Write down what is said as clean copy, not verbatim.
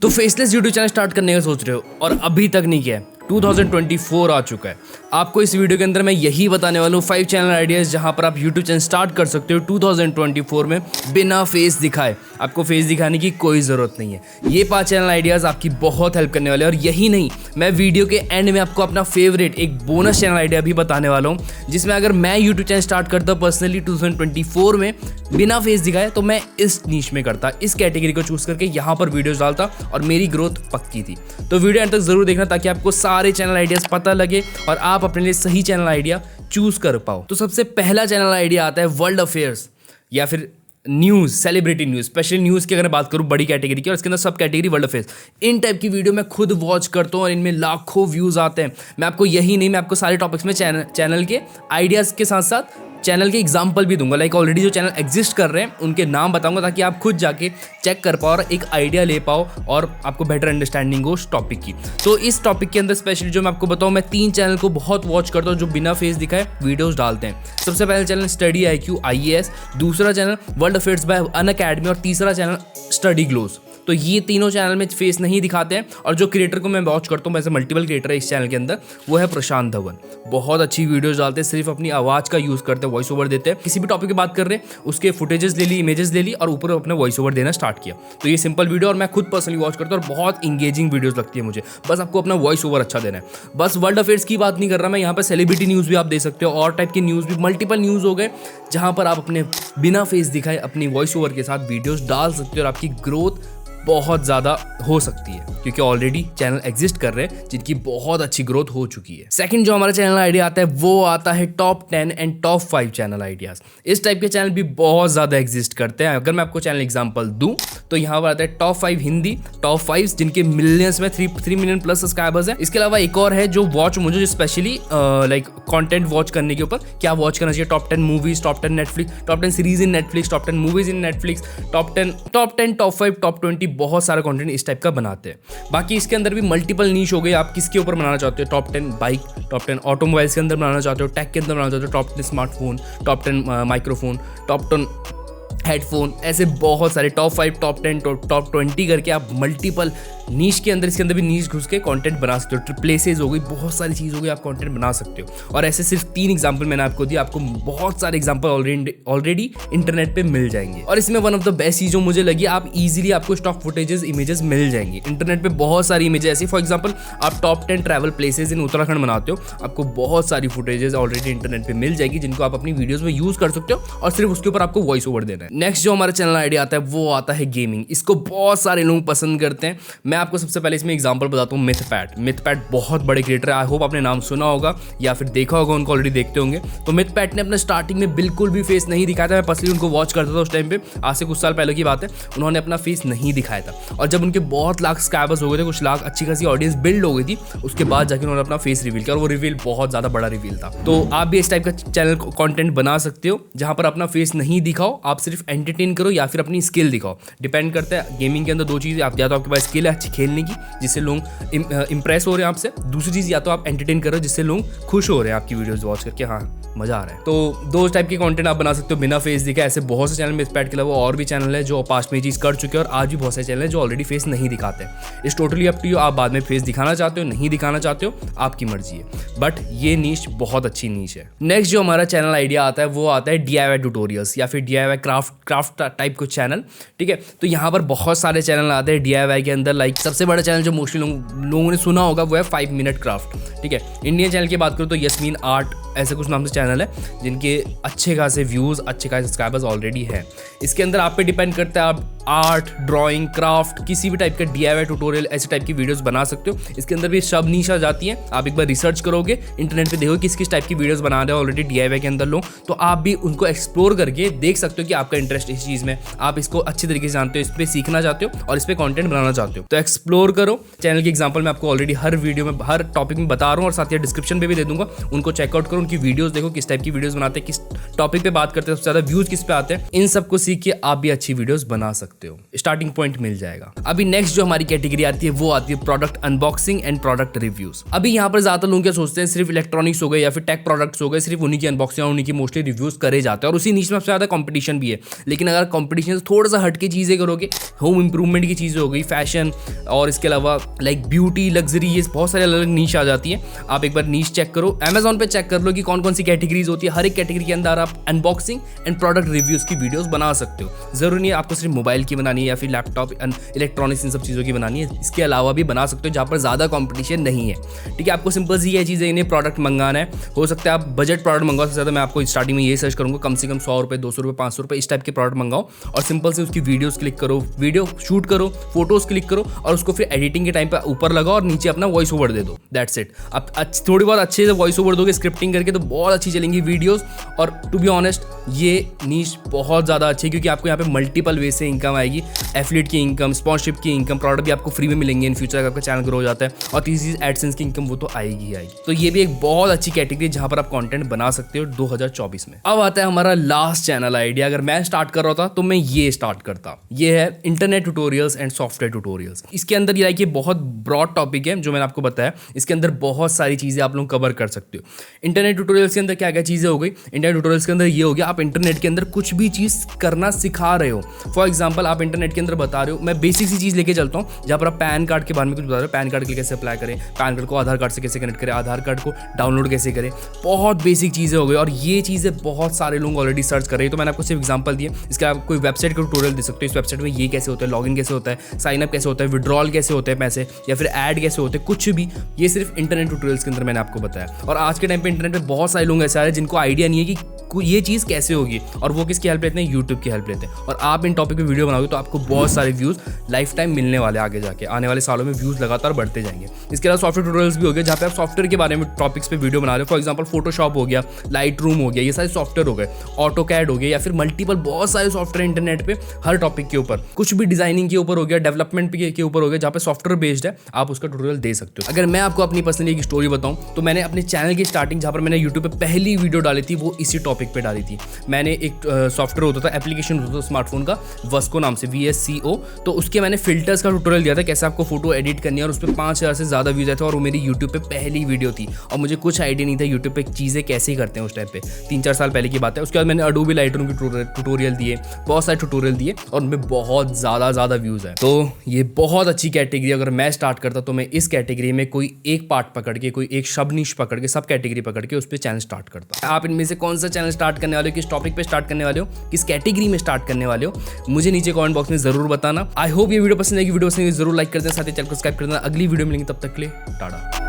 तो faceless YouTube channel start करने का सोच रहे हो और अभी तक नहीं किया है। 2024 आ चुका है। आपको इस वीडियो के अंदर मैं यही बताने वाला हूँ 5 चैनल आइडियाज़ जहाँ पर आप यूट्यूब चैनल स्टार्ट कर सकते हो 2024 में बिना फेस दिखाए। आपको फेस दिखाने की कोई ज़रूरत नहीं है। ये 5 चैनल आइडियाज़ आपकी बहुत हेल्प करने वाले हैं। और यही नहीं, मैं वीडियो के एंड में आपको अपना फेवरेट एक बोनस चैनल आइडिया भी बताने वाला हूँ, जिसमें अगर मैं यूट्यूब चैनल स्टार्ट करता पर्सनली 2024 में बिना फेस दिखाए तो मैं इस नीश में करता, इस कैटेगरी को चूज करके यहाँ पर वीडियोस डालता और मेरी ग्रोथ पक्की थी। तो वीडियो एंड तक जरूर देखना ताकि आपको सारे चैनल आइडियाज पता लगे और आप अपने लिए सही चैनल आइडिया चूज कर पाओ। तो सबसे पहला चैनल आइडिया आता है वर्ल्ड अफेयर्स या फिर news, celebrity news, special news की अगर बात करूँ बड़ी कैटेगरी की, और इसके अंदर सब कैटेगरी वर्ल्ड अफेयर्स। इन टाइप की वीडियो मैं खुद वॉच करता हूँ और इनमें लाखों व्यूज़ आते हैं। मैं आपको यही नहीं, मैं आपको सारे टॉपिक्स में चैनल के आइडियाज़ के साथ साथ चैनल के एग्जाम्पल भी दूंगा। लाइक ऑलरेडी जो चैनल एग्जिस्ट कर रहे हैं उनके नाम बताऊंगा ताकि आप खुद जाके चेक कर पाओ और एक आइडिया ले पाओ और आपको बेटर अंडरस्टैंडिंग हो उस टॉपिक की। तो इस टॉपिक के अंदर स्पेशली जो मैं आपको बताऊं, मैं 3 चैनल को बहुत वॉच करता हूं जो बिना फेस दिखाए वीडियोस डालते हैं। सबसे पहला चैनल स्टडी IQ IAS, दूसरा channel world affairs bye Unacademy और तीसरा चैनल स्टडी ग्लोज। तो ये तीनों चैनल में फेस नहीं दिखाते हैं। और जो क्रिएटर को मैं वॉच करता हूँ, वैसे मल्टीपल क्रिएटर है इस चैनल के अंदर, वो है प्रशांत धवन। बहुत अच्छी वीडियोस डालते हैं, सिर्फ अपनी आवाज़ का यूज़ करते हैं, वॉइस ओवर देते हैं। किसी भी टॉपिक की बात कर रहे हैं, उसके फुटेजेस ले ली, इमेजेस ले ली और ऊपर अपने वॉइस ओवर देना स्टार्ट किया। तो ये सिंपल वीडियो और मैं खुद पर्सनली वॉच करता हूँ और बहुत इंगेजिंग वीडियोस लगती है मुझे। बस आपको अपना वॉइस ओवर अच्छा देना है। बस वर्ल्ड अफेयर्स की बात नहीं कर रहा मैं, यहाँ पर सेलिब्रिटी न्यूज़ भी आप दे सकते हो और टाइप की न्यूज़ भी, मल्टीपल न्यूज़ हो गए जहाँ पर आप अपने बिना फेस दिखाए अपनी वॉइस ओवर के साथ वीडियोस डाल सकते हो और आपकी ग्रोथ बहुत ज़्यादा हो सकती है क्योंकि ऑलरेडी चैनल एग्जिस्ट कर रहे हैं जिनकी बहुत अच्छी ग्रोथ हो चुकी है। सेकंड जो हमारा चैनल आइडिया आता है वो आता है top 10 and top 5 channel ideas. इस टाइप के चैनल भी बहुत ज़्यादा एग्जिस्ट करते हैं। अगर मैं आपको चैनल एग्जांपल दूं तो यहाँ पर आता है टॉप 5 हिंदी, टॉप 5 जिनके मिलियंस में 3 मिलियन प्लस सब्सक्राइबर्स हैं। इसके अलावा एक और है जो वॉच मुझे स्पेशली लाइक कंटेंट वॉच करने के ऊपर क्या वॉच करना चाहिए, top 10 movies, top 10 Netflix, top 10 series in Netflix, top 10 movies in Netflix, top 10, top 5, top 20, बहुत सारा कंटेंट इस टाइप का बनाते हैं। बाकी इसके अंदर भी मल्टीपल नीश हो गए। आप किसके ऊपर बनाना चाहते हो, टॉप 10 बाइक, टॉप 10 ऑटोमोबाइल्स के अंदर बनाना चाहते हो, टेक के अंदर बनाना चाहते हो, top 10 smartphone, top 10 microphone, top 10 headphone, ऐसे बहुत सारे टॉप 5, टॉप 10, टॉप 20 करके आप मल्टीपल नीश के अंदर, इसके अंदर भी नीश घुस के कंटेंट बना सकते हो। प्लेसेस हो गई, बहुत सारी चीज़ हो गई, आप कंटेंट बना सकते हो। और ऐसे सिर्फ 3 एग्जांपल मैंने आपको दिया, आपको बहुत सारे एग्जांपल ऑलरेडी इंटरनेट पे मिल जाएंगे। और इसमें वन ऑफ द बेस्ट चीज़ जो मुझे लगी, आप इजीली आपको स्टॉक फुटेजेस, इमेजेस मिल जाएंगी इंटरनेट पे। बहुत सारी इमेजेस ऐसी, फॉर एग्जाम्पल आप top 10 travel places in Uttarakhand बनाते हो, आपको बहुत सारी फुटेजेस ऑलरेडी इंटरनेट पे मिल जाएगी जिनको आप अपनी वीडियोज में यूज कर सकते हो और सिर्फ उसके ऊपर आपको वॉइस ओवर देना है। नेक्स्ट जो हमारा चैनल आइडिया आता है वो आता है गेमिंग। इसको बहुत सारे लोग पसंद करते हैं। मैं आपको सबसे पहले इसमें एग्जांपल बताता हूँ मिथपैट। मिथपैट बहुत बड़े क्रिएटर है, आई होप आपने नाम सुना होगा या फिर देखा होगा, उनको ऑलरेडी देखते होंगे। तो मिथपैट ने अपने स्टार्टिंग में बिल्कुल भी फेस नहीं दिखाया था। मैं पर्सनली उनको वॉच करता था उस टाइम पे, आज से कुछ साल पहले की बात है। उन्होंने अपना फेस नहीं दिखाया था और जब उनके बहुत लाख सब्सक्राइबर्स हो गए थे, कुछ लाख अच्छी खासी ऑडियंस बिल्ड हो गई थी, उसके बाद जाकर उन्होंने अपना फेस रिवील किया और वो रिवील बहुत ज़्यादा बड़ा रिवील था। तो आप भी इस टाइप का चैनल कंटेंट बना सकते हो जहाँ पर अपना फेस नहीं दिखाओ, आप सिर्फ एंटरटेन करो या फिर अपनी स्किल दिखाओ। डिपेंड करता है गेमिंग के अंदर 2 चीज़, आप या तो आपके पास स्किल है अच्छी खेलने की जिससे लोग इंप्रेस हो रहे हैं आपसे, दूसरी चीज़ या तो आप एंटरटेन कर रहे हो जिससे लोग खुश हो रहे हैं आपकी वीडियोस वॉच करके, हाँ मजा आ रहा है। तो 2 टाइप के कंटेंट आप बना सकते हो बिना फेस दिखाए। ऐसे बहुत से चैनल में मिथपैट के अलावा और भी चैनल है जो पास्ट में चीज़ कर चुके हैं और आज भी बहुत सारे चैनल है जो ऑलरेडी फेस नहीं दिखाते हैं। इस टोटली अप टू यू, आप बाद में फेस दिखाना चाहते हो नहीं दिखाना चाहते हो, आपकी मर्जी है, बट ये नीश बहुत अच्छी नीश है। नेक्स्ट जो हमारा चैनल आइडिया आता है वो आता है DIY ट्यूटोरियल्स या फिर DIY क्राफ्ट टाइप कुछ चैनल, ठीक है। तो यहाँ पर बहुत सारे चैनल आते हैं DIY के अंदर। लाइक सबसे बड़ा चैनल जो मोस्टली लोगों ने सुना होगा वो है 5 मिनट क्राफ्ट, ठीक है। इंडियन चैनल की बात करूँ तो यस्मीन आर्ट ऐसे कुछ नाम से चैनल है जिनके अच्छे खासे व्यूज़, अच्छे खासे सब्सक्राइबर्स ऑलरेडी है। इसके अंदर आप पे डिपेंड करता है, आप आर्ट, ड्राइंग, क्राफ्ट, किसी भी टाइप का DIY ट्यूटोरियल ऐसे टाइप की वीडियोस बना सकते हो। इसके अंदर भी सब नीश आ जाती हैं। आप एक बार रिसर्च करोगे इंटरनेट पे, देखो किस टाइप की वीडियोस बना रहे हो ऑलरेडी DIY के अंदर लोग, तो आप भी उनको एक्सप्लोर करके देख सकते हो कि आपका इंटरेस्ट इस चीज़ में, आप इसको अच्छी तरीके से जानते हो, इस पर सीखना चाहते हो और इस पर कॉन्टेंट बनाना चाहते हो, तो एक्सप्लोर करो। चैनल की एग्जाम्पल मैं आपको ऑलरेडी हर वीडियो में, हर टॉपिक में बता रहा हूँ और साथ ही डिस्क्रिप्शन पे भी दे दूंगा, उनको चेकआउट करो, उनकी वीडियोस देखो किस टाइप की वीडियोस बनाते हैं, किस टॉपिक पे बात करते हैं, सबसे ज्यादा व्यूज किस पे आते हैं, इन सबको सीख के आप भी अच्छी वीडियोस बना सकते हो। स्टार्टिंग पॉइंट मिल जाएगा। अभी नेक्स्ट जो हमारी कैटेगरी आती है वो आती है product unboxing and product reviews. अभी यहाँ पर ज्यादातर लोग क्या सोचते हैं, सिर्फ इलेक्ट्रॉनिक्स हो गए या फिर टेक प्रोडक्ट्स हो गए, सिर्फ उन्हीं की अनबॉक्सिंग और उन्हीं की मोस्टली रिव्यूज करे जाते हैं, और उसी नीच में सबसे ज्यादा कंपटीशन भी है। लेकिन अगर कंपटीशन से थोड़ा सा हटके चीजें करोगे, होम इंप्रूवमेंट की चीजें हो गई, फैशन और इसके अलावा लाइक ब्यूटी, लग्जरी, ये बहुत सारे अलग अलग नीच आ जाती है। आप एक बार नीच चेक करो, Amazon पे चेक कर लो कि कौन कौन सी कैटेगरीज होती है। हर एक कैटेगरी के अंदर आप अनबॉक्सिंग एंड प्रोडक्ट रिव्यूज की वीडियोस बना सकते हो। जरूरी नहीं है आपको सिर्फ मोबाइल की बनानी है या फिर लैपटॉप, इलेक्ट्रॉनिक्स, इन सब चीज़ों की बनानी है। इसके अलावा भी बना सकते हो जहाँ पर ज़्यादा कंपटीशन नहीं है। ठीक है, आपको सिंपल सी ये चीज़ है, इन्हें प्रोडक्ट मंगाना है। हो सकता है आप बजट प्रोडक्ट मंगाओ, सबसे ज़्यादा मैं आपको स्टार्टिंग में ये सर्च करूँगा, कम से कम 100 रुपये, 200 रुपये, 500 रुपये इस टाइप के प्रोडक्ट मंगाओ और सिंपल से उसकी वीडियोस क्लिक करो, वीडियो शूट करो, फोटोज़ क्लिक करो और उसको फिर एडिटिंग के टाइम पर ऊपर लगाओ और नीचे अपना वॉइस ओवर दे दो। That's it. अब थोड़ी बहुत अच्छे से वॉइस ओवर दोगे स्क्रिप्टिंग करके तो बहुत अच्छी चलेंगी वीडियोस। और टू बी ऑनेस्ट ये नीश बहुत ज़्यादा अच्छी है क्योंकि आपको यहाँ पे मल्टीपल वे से इनकम आएगी। एफिलिएट की इनकम, स्पॉन्सरशिप की इनकम, प्रोडक्ट भी आपको फ्री में मिलेंगे इन फ्यूचर अगर आपका चैनल ग्रो हो जाता है, और तीसरी चीज़ एडसेंस की इनकम, वो तो आएगी ही आएगी। तो ये भी एक बहुत अच्छी कैटेगरी जहाँ पर आप कंटेंट बना सकते हो 2024 में। अब आता है हमारा लास्ट चैनल आइडिया। अगर मैं स्टार्ट कर रहा था तो मैं ये स्टार्ट करता, ये है internet tutorials and software tutorials. इसके अंदर ये बहुत ब्रॉड टॉपिक है जो मैंने आपको बताया। इसके अंदर बहुत सारी चीज़ें आप लोग कवर कर सकते हो। इंटरनेट ट्यूटोरियल्स के अंदर क्या क्या चीज़ें हो गई, इंटरनेट ट्यूटोरियल्स के अंदर ये हो गया आप इंटरनेट के अंदर कुछ भी चीज़ करना सिखा रहे हो। फॉर एग्जांपल आप इंटरनेट के अंदर बता रहे हो, मैं बेसिक सी चीज़ लेके चलता हूँ जहाँ पर आप पैन कार्ड के बारे में कुछ बता रहे हो, पैन कार्ड के लिए कैसे अप्लाई करें, पैन कार्ड को आधार कार्ड से कैसे कनेक्ट करें, आधार कार्ड को डाउनलोड कैसे करें, बहुत बेसिक चीज़ें हो गई। और ये चीज़ें बहुत सारे लोग ऑलरेडी सर्च कर रहे हैं, तो मैंने आपको सिर्फ एग्जाम्पल दिए। इसके आप कोई वेबसाइट का ट्यूटोरियल दे सकते हो, इस वेबसाइट में ये कैसे होता है, लॉगिन कैसे होता है, साइन अप कैसे होता है, विड्रॉल कैसे होते हैं पैसे, या फिर ऐड कैसे होते हैं, कुछ भी। ये सिर्फ इंटरनेट ट्यूटोरियल्स के अंदर मैंने आपको बताया। और आज के टाइम पे इंटरनेट पे बहुत सारे लोग ऐसे आ रहे हैं जिनको आइडिया नहीं है कि ये चीज़ कैसे होगी, और वो किसकी हेल्प लेते हैं, यूट्यूब की हेल्प लेते हैं। और आप इन टॉपिक पे वीडियो बनाओगे तो आपको बहुत सारे व्यूज़ लाइफ टाइम मिलने वाले, आगे जाके आने वाले सालों में व्यूज़ लगातार बढ़ते जाएंगे। इसके अलावा सॉफ्टवेयर ट्यूटोरियल्स भी हो गए जहाँ पे आप सॉफ्टवेयर के बारे में टॉपिक्स पे वीडियो बना रहे हो। फॉर एग्जाम्पल फोटोशॉप हो गया, लाइट रूम हो गया, ये सारे सॉफ्टवेयर हो गए, ऑटोकैड हो गया, या फिर मल्टीपल बहुत सारे सॉफ्टवेयर इंटरनेट पे हर टॉपिक के ऊपर, कुछ भी डिजाइनिंग के ऊपर हो गया, डेवलपमेंट के ऊपर हो गया, जहाँ पे सॉफ्टवेयर बेस्ड है, आप उसका ट्यूटोरियल दे सकते हो। अगर मैं आपको अपनी पर्सनली एक स्टोरी बताऊं तो मैंने अपने चैनल की स्टार्टिंग जहाँ पर मैंने यूट्यूब पे पहली वीडियो डाली थी वो इसी टॉपिक पे डाली थी। मैंने एक सॉफ्टवेयर होता था, एप्लीकेशन होता था स्मार्टफोन का, वस्को नाम से, VSCO, तो उसके मैंने फिल्टर्स का ट्यूटोरियल दिया था कैसे आपको फोटो एडिट करनी है, और उस पर 5000 से ज़्यादा व्यूज आए थे। और वो मेरी यूट्यूब पे पहली वीडियो थी और मुझे कुछ आइडिया नहीं था यूट्यूब पे चीज़ें कैसे करते हैं उस टाइम पे, 3-4 साल पहले की बात है। उसके बाद मैंने अडोबी लाइटरूम की ट्यूटोरियल दिए, बहुत सारे ट्यूटोरियल दिए और उनमें बहुत ज़्यादा व्यूज़ है। तो ये बहुत अच्छी कैटेगरी। अगर मैं स्टार्ट करता तो मैं इस कैटेगरी में कोई एक पार्ट पकड़ के, कोई एक शब्द निश पकड़ के, सब कैटेगरी पकड़ के उस पर चैनल स्टार्ट करता। आप इनमें से कौन सा चैनल स्टार्ट करने वाले हो, किस टॉपिक पे स्टार्ट करने वाले हो, किस कैटेगरी में स्टार्ट करने वाले हो, मुझे नीचे कमेंट बॉक्स में जरूर बताना। आई होप ये वीडियो पसंद आएगी, वीडियो पसंद आएगी जरूर लाइक कर देना, साथ ही चैनल को सब्सक्राइब कर देना। अगली वीडियो मिलेंगे, तब तक के लिए टाटा।